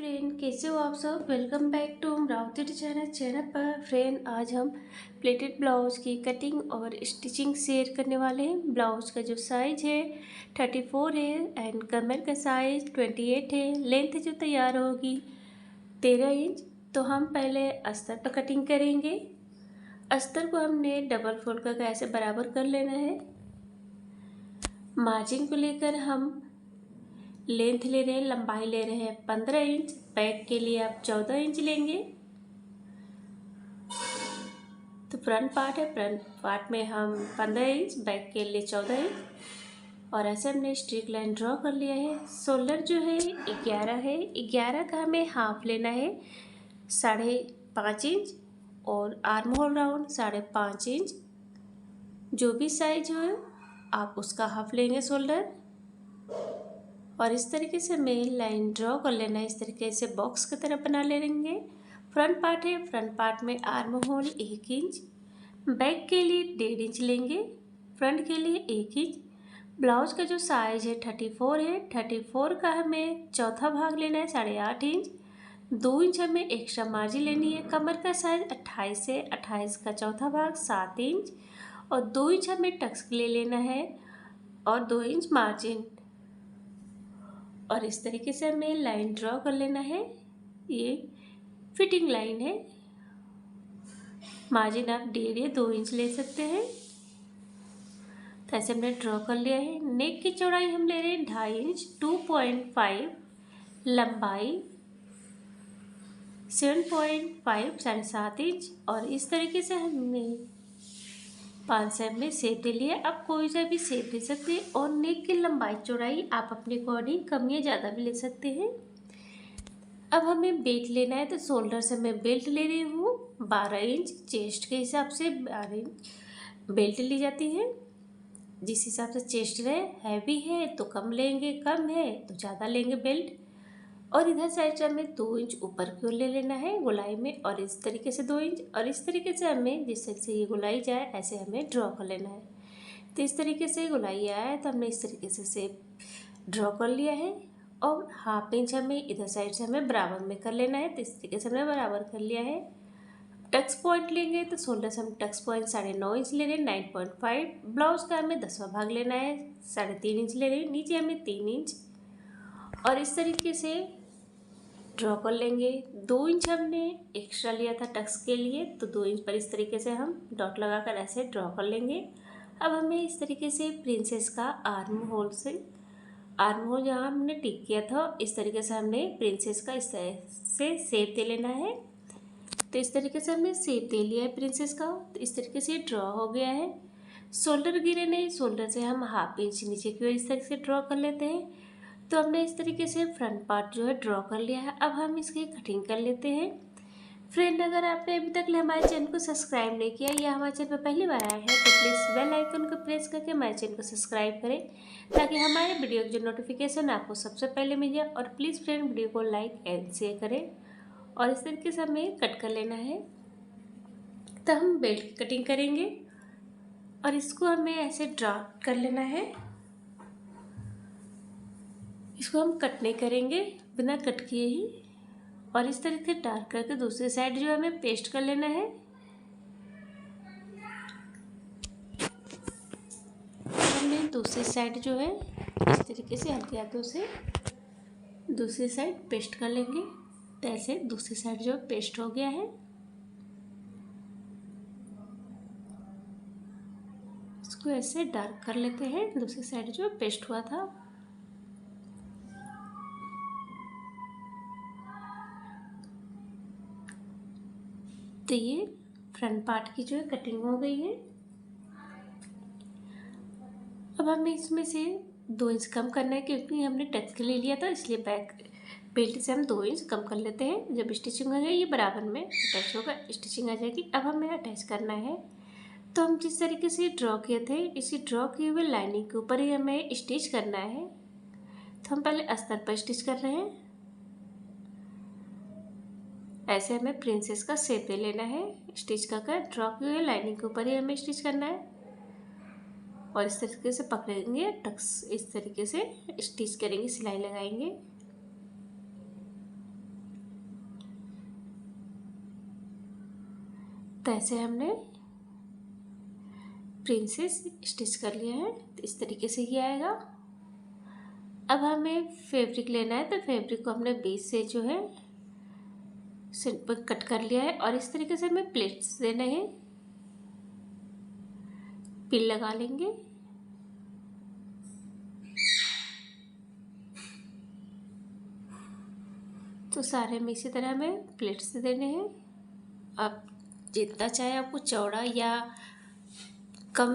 Friend, कैसे हो आप सब। Welcome back to Amravati channel पर। फ्रेंड, आज हम प्लेटेड ब्लाउज की कटिंग और स्टिचिंग शेयर करने वाले हैं। ब्लाउज का जो साइज है 34 है एंड कमर का साइज 28 है। लेंथ जो तैयार होगी 13 इंच। तो हम पहले अस्तर पर कटिंग करेंगे। अस्तर को हमने डबल फोल्ड करके ऐसे बराबर कर लेना है। मार्जिन को लेकर हम लेंथ ले रहे हैं, लंबाई ले रहे हैं 15 इंच। बैक के लिए आप 14 इंच लेंगे। तो फ्रंट पार्ट है, फ्रंट पार्ट में हम 15 इंच, बैक के लिए 14 इंच। और ऐसे हमने स्ट्रेट लाइन ड्रॉ कर लिया है। शोल्डर जो है 11 है। 11 का हमें हाफ लेना है 5.5 इंच और आर्म होल राउंड 5.5 इंच। जो भी साइज हो आप उसका हाफ लेंगे शोल्डर। और इस तरीके से हमें लाइन ड्रॉ कर लेना है। इस तरीके से बॉक्स की तरह बना लेंगे। फ्रंट पार्ट है, फ्रंट पार्ट में आर्म होल 1 इंच, बैक के लिए 1.5 इंच लेंगे, फ्रंट के लिए 1 इंच। ब्लाउज का जो साइज है 34 है। 34 का हमें चौथा भाग लेना है 8.5 इंच। 2 इंच हमें एक्स्ट्रा मार्जिन लेनी है। कमर का साइज 28 है। 28 का चौथा भाग 7 इंच और 2 इंच हमें टक्स के लिए लेना है और 2 इंच मार्जिन। और इस तरीके से हमें लाइन ड्रॉ कर लेना है। ये फिटिंग लाइन है। मार्जिन आप 1.5 या 2 इंच ले सकते हैं। तो ऐसे हमने ड्रॉ कर लिया है। नेक की चौड़ाई हम ले रहे हैं 2.5 इंच, 2.5 लंबाई 7.5 7.5 इंच। और इस तरीके से हमने 5 सेप में शेप दे लिया। आप कोई सा भी शेप दे सकते हैं। और नेक की लंबाई चौड़ाई आप अपने अकॉर्डिंग कम या ज़्यादा भी ले सकते हैं। अब हमें बेल्ट लेना है। तो शोल्डर से मैं बेल्ट ले रही हूँ 12 इंच। चेस्ट के हिसाब से 12 इंच बेल्ट ली जाती है। जिस हिसाब से चेस्ट रहे, हैवी है तो कम लेंगे, कम है तो ज़्यादा लेंगे बेल्ट। और इधर साइड से हमें 2 इंच ऊपर की ओर ले लेना है गोलाई में। और इस तरीके से 2 इंच। और इस तरीके से हमें जिस साइड से ये गोलाई जाए ऐसे हमें ड्रॉ कर लेना है। तो इस तरीके से गोलाई आया है तो हमने इस तरीके से ड्रॉ कर लिया है। और 1/2 इंच हमें इधर साइड से हमें बराबर में कर लेना है। तो इस तरीके से हमने बराबर कर लिया है। टक्स पॉइंट लेंगे तो शोल्डर से हम टक्स पॉइंट 9.5 इंच ले रहे हैं, 9.5। ब्लाउज का हमें 10वां भाग लेना है, 3.5 इंच ले रहे हैं। नीचे हमें 3 इंच। और इस तरीके से ड्रॉ कर लेंगे। 2 इंच हमने एक्स्ट्रा लिया था टक्स के लिए, तो 2 इंच पर इस तरीके से हम डॉट लगाकर ऐसे ड्रॉ कर लेंगे। अब हमें इस तरीके से प्रिंसेस का आर्म होल जहाँ हमने टिक किया था, इस तरीके से हमने प्रिंसेस का इस तरह से शेप दे लेना है। तो इस तरीके से हमने शेप दे लिया है प्रिंसेस का। तो इस तरीके से ड्रॉ हो गया है। शोल्डर गिरे नहीं, शोल्डर से हम 1/2 इंच नीचे की ओर इस तरीके से ड्रॉ कर लेते हैं। तो हमने इस तरीके से फ्रंट पार्ट जो है ड्रॉ कर लिया है। अब हम इसकी कटिंग कर लेते हैं। फ्रेंड, अगर आपने अभी तक हमारे चैनल को सब्सक्राइब नहीं किया या हमारे चैनल पर पहली बार आए हैं तो प्लीज़ बेल आइकन को प्रेस करके हमारे चैनल को सब्सक्राइब करें, ताकि हमारे वीडियो की जो नोटिफिकेशन आपको सबसे पहले मिल जाए। और प्लीज़ फ्रेंड, वीडियो को लाइक एंड शेयर करें। और इस तरीके से हमें कट कर लेना है। तो हम बेल्ट की कटिंग करेंगे और इसको हमें ऐसे ड्रा कर लेना है। इसको हम कट नहीं करेंगे, बिना कट किए ही। और इस तरीके से डार्क करके दूसरी साइड जो हमें पेस्ट कर लेना है। हमने दूसरी साइड जो है इस तरीके से हल्के हाथों से दूसरी साइड पेस्ट कर लेंगे। तो ऐसे दूसरी साइड जो पेस्ट हो गया है, इसको ऐसे डार्क कर लेते हैं। दूसरी साइड जो पेस्ट हुआ था, तो ये फ्रंट पार्ट की जो है कटिंग हो गई है। अब हमें इसमें से 2 इंच कम करना है, क्योंकि हमने टक्स के लिए लिया था, इसलिए बैक बेल्ट से हम 2 इंच कम कर लेते हैं। जब स्टिचिंग हो जाए ये बराबर में अटैच होगा, स्टिचिंग आ जाएगी। अब हमें अटैच करना है। तो हम जिस तरीके से ड्रॉ किए थे, इसी ड्रॉ किए हुए लाइनिंग के ऊपर ही हमें स्टिच करना है। तो हम पहले अस्तर पर स्टिच कर रहे हैं। ऐसे हमें प्रिंसेस का शेप दे लेना है। स्टिच कर ड्रॉ किए हुए लाइनिंग के ऊपर ही हमें स्टिच करना है। और इस तरीके से पकड़ेंगे टक्स, इस तरीके से स्टिच करेंगे, सिलाई लगाएंगे। तो ऐसे हमने प्रिंसेस स्टिच कर लिया है। तो इस तरीके से ये आएगा। अब हमें फैब्रिक लेना है, तो फैब्रिक को हमने बीच से जो है सिंपल कट कर लिया है और इस तरीके से हमें प्लेट्स देने हैं। पिन लगा लेंगे। तो सारे में इसी तरह हमें प्लेट्स देने हैं। आप जितना चाहे आपको चौड़ा या कम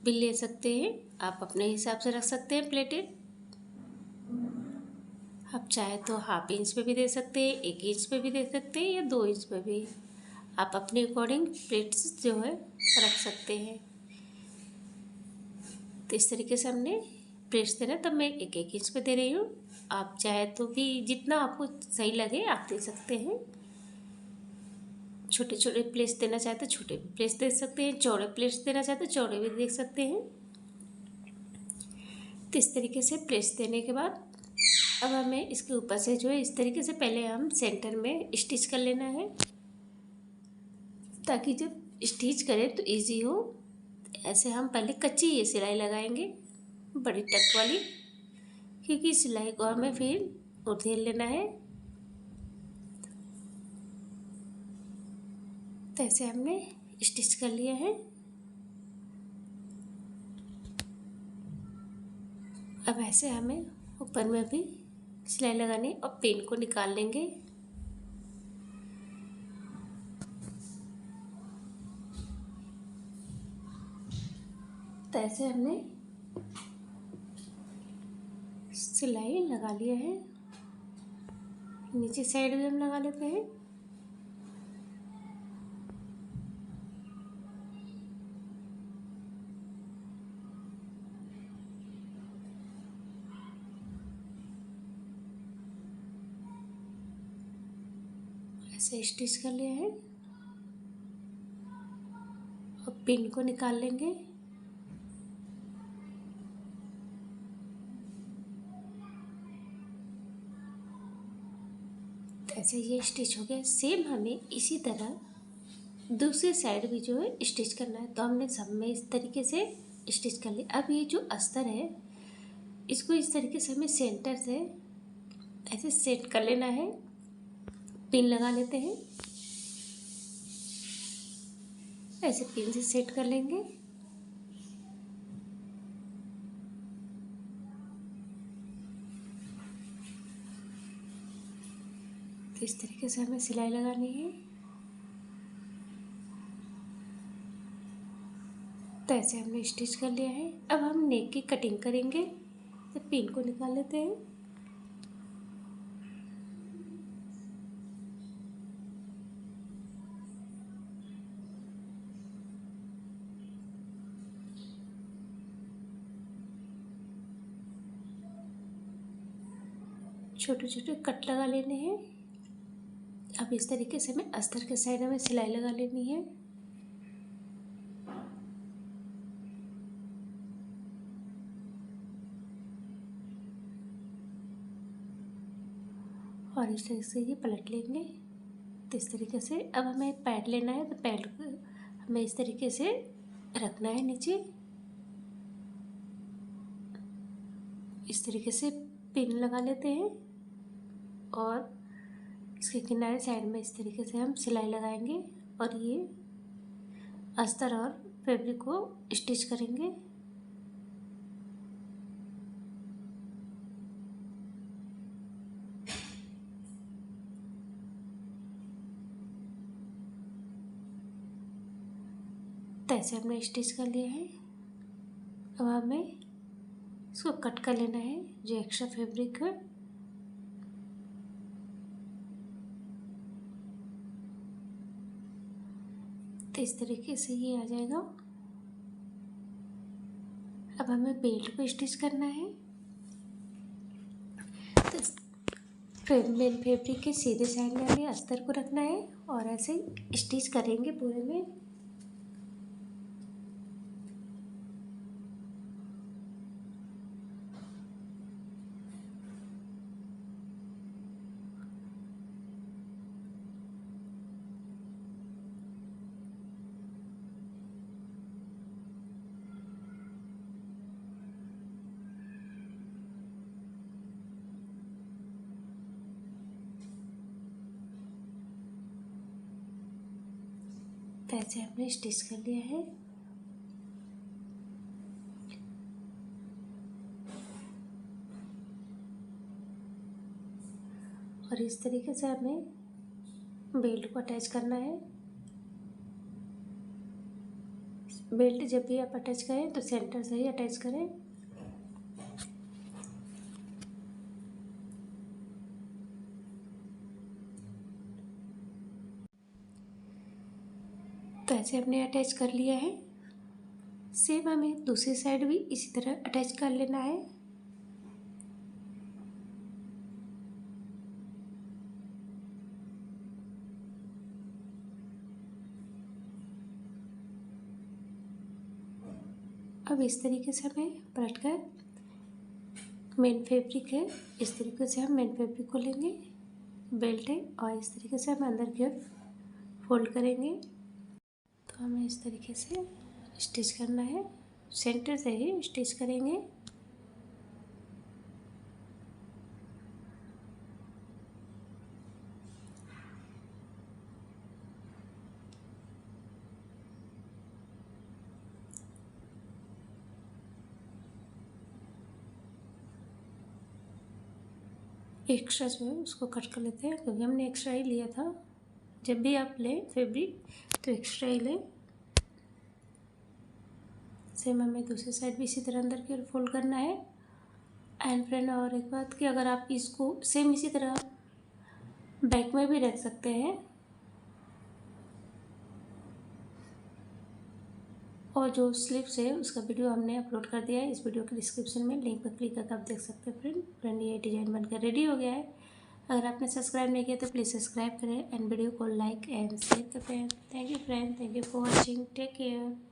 भी ले सकते हैं, आप अपने हिसाब से रख सकते हैं प्लेटें। आप चाहे तो हाफ इंच पे भी दे सकते हैं, 1 इंच पे भी दे सकते हैं या 2 इंच पे भी। आप अपने अकॉर्डिंग प्लेट्स जो है रख सकते हैं। तो इस तरीके से हमने प्लेट्स देना, तब मैं 1 इंच पे दे रही हूँ। आप चाहे तो भी जितना आपको सही लगे आप दे सकते हैं। छोटे छोटे प्लेट्स देना चाहे तो छोटे प्लेट्स दे सकते हैं, चौड़े प्लेट्स देना चाहे तो चौड़े भी दे सकते हैं। तो इस तरीके से प्लेट्स देने के बाद अब हमें इसके ऊपर से जो है इस तरीके से पहले हम सेंटर में स्टिच कर लेना है, ताकि जब स्टिच करें तो इजी हो। ऐसे हम पहले कच्ची ये सिलाई लगाएंगे, बड़ी टक वाली, क्योंकि सिलाई को हमें फिर उधेड़ लेना है। तो ऐसे हमने स्टिच कर लिया है। अब ऐसे हमें ऊपर में भी सिलाई लगानी और पिन को निकाल लेंगे। तो ऐसे हमने सिलाई लगा लिया है। नीचे साइड भी हम लगा लेते हैं। ऐसे स्टिच कर लिया है और पिन को निकाल लेंगे। ऐसे ये स्टिच हो गया। सेम हमें इसी तरह दूसरी साइड भी जो है स्टिच करना है। तो हमने सब में इस तरीके से स्टिच कर लिया। अब ये जो अस्तर है इसको इस तरीके से हमें सेंटर से ऐसे सेट कर लेना है। पिन लगा लेते हैं, ऐसे पिन से सेट कर लेंगे। तो इस तरीके से हमें सिलाई लगानी है। तो ऐसे हमने स्टिच कर लिया है। अब हम नेक की कटिंग करेंगे। तो पिन को निकाल लेते हैं। छोटे छोटे कट लगा लेने हैं। अब इस तरीके से हमें अस्तर के साइड में सिलाई लगा लेनी है। और इस तरीके से ये पलट लेंगे। तो इस तरीके से अब हमें पैड लेना है। तो पैड को हमें इस तरीके से रखना है नीचे। इस तरीके से पिन लगा लेते हैं और इसके किनारे साइड में इस तरीके से हम सिलाई लगाएंगे और ये अस्तर और फैब्रिक को स्टिच करेंगे। तो ऐसे हमने स्टिच कर लिया है। अब हमें इसको कट कर लेना है जो एक्स्ट्रा फैब्रिक है। तो इस तरीके से ये आ जाएगा। अब हमें बेल्ट को स्टिच करना है। तो मेन फैब्रिक के सीधे साइड में हमें अस्तर को रखना है और ऐसे स्टिच करेंगे पूरे में। तो ऐसे हमने स्टिच कर लिया है। और इस तरीके से हमें बेल्ट को अटैच करना है। बेल्ट जब भी आप अटैच करें तो सेंटर से ही अटैच करें। तो ऐसे हमने अटैच कर लिया है। सेम हमें दूसरी साइड भी इसी तरह अटैच कर लेना है। अब इस तरीके से हमें पलट कर मेन फैब्रिक है, इस तरीके से हम मेन फैब्रिक को लेंगे, बेल्ट है, और इस तरीके से हम अंदर की ओर फोल्ड करेंगे। तो हमें इस तरीके से स्टिच करना है, सेंटर से ही स्टिच करेंगे। एक्स्ट्रा जो है उसको कट कर लेते हैं, क्योंकि हमने एक्स्ट्रा ही लिया था। जब भी आप लें फैब्रिक तो एक्स्ट्रा ही लें। सेम हमें दूसरी साइड भी इसी तरह अंदर की ओर फोल्ड करना है। एंड फ्रेंड, और एक बात कि अगर आप इसको सेम इसी तरह बैक में भी रख सकते हैं, और जो स्लीव्स है उसका वीडियो हमने अपलोड कर दिया है, इस वीडियो के डिस्क्रिप्शन में लिंक पर क्लिक करके आप देख सकते हैं। फ्रेंड ये डिज़ाइन बनकर रेडी हो गया है। अगर आपने सब्सक्राइब नहीं किया तो प्लीज़ सब्सक्राइब करें एंड वीडियो को लाइक एंड शेयर करें। Thank you friend, thank you for watching, take care.